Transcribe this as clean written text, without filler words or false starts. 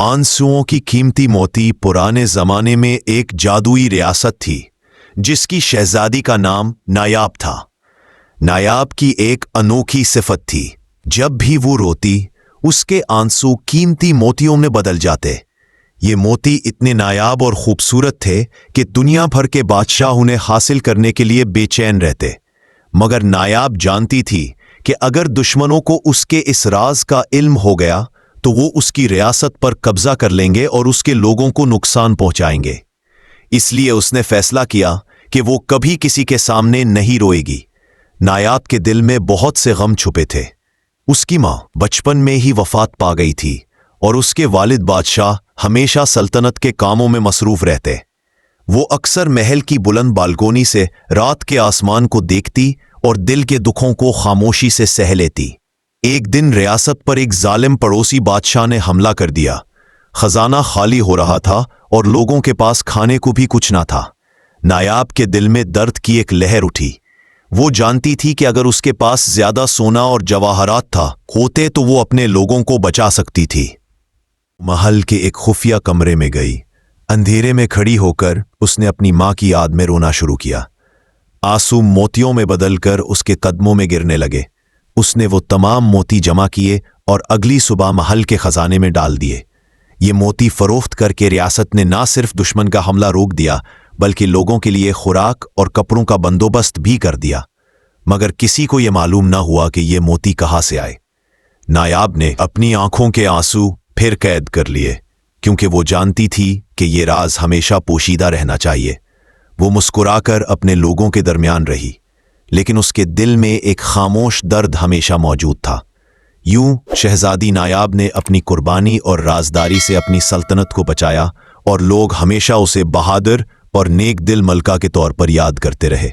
आंसुओं की कीमती मोती पुराने जमाने में एक जादुई रियासत थी जिसकी शहजादी का नाम नायाब था। नायाब की एक अनोखी सिफत थी, जब भी वो रोती उसके आंसू कीमती मोतियों में बदल जाते। ये मोती इतने नायाब और खूबसूरत थे कि दुनिया भर के बादशाह उन्हें हासिल करने के लिए बेचैन रहते। मगर नायाब जानती थी कि अगर दुश्मनों को उसके इस राज का इल्म हो गया तो वो उसकी रियासत पर कब्जा कर लेंगे और उसके लोगों को नुकसान पहुंचाएंगे। इसलिए उसने फैसला किया कि वो कभी किसी के सामने नहीं रोएगी। नायाब के दिल में बहुत से गम छुपे थे। उसकी माँ बचपन में ही वफात पा गई थी और उसके वालिद बादशाह हमेशा सल्तनत के कामों में मसरूफ रहते। वो अक्सर महल की बुलंद बालकोनी से रात के आसमान को देखती और दिल के दुखों को खामोशी से सह लेती। एक दिन रियासत पर एक जालिम पड़ोसी बादशाह ने हमला कर दिया। खजाना खाली हो रहा था और लोगों के पास खाने को भी कुछ ना था। नायाब के दिल में दर्द की एक लहर उठी। वो जानती थी कि अगर उसके पास ज्यादा सोना और जवाहरात होते तो वो अपने लोगों को बचा सकती थी। महल के एक खुफिया कमरे में गई। अंधेरे में खड़ी होकर उसने अपनी माँ की याद में रोना शुरू किया। आंसू मोतियों में बदलकर उसके कदमों में गिरने लगे। उसने वो तमाम मोती जमा किए और अगली सुबह महल के खजाने में डाल दिए। ये मोती फरोख्त करके रियासत ने ना सिर्फ दुश्मन का हमला रोक दिया बल्कि लोगों के लिए खुराक और कपड़ों का बंदोबस्त भी कर दिया। मगर किसी को यह मालूम ना हुआ कि ये मोती कहाँ से आए। नायाब ने अपनी आंखों के आंसू फिर कैद कर लिए, क्योंकि वो जानती थी कि ये राज हमेशा पोशीदा रहना चाहिए। वो मुस्कुराकर अपने लोगों के दरमियान रही, लेकिन उसके दिल में एक खामोश दर्द हमेशा मौजूद था। यूं शहजादी नायाब ने अपनी कुर्बानी और राजदारी से अपनी सल्तनत को बचाया और लोग हमेशा उसे बहादुर और नेक दिल मलका के तौर पर याद करते रहे।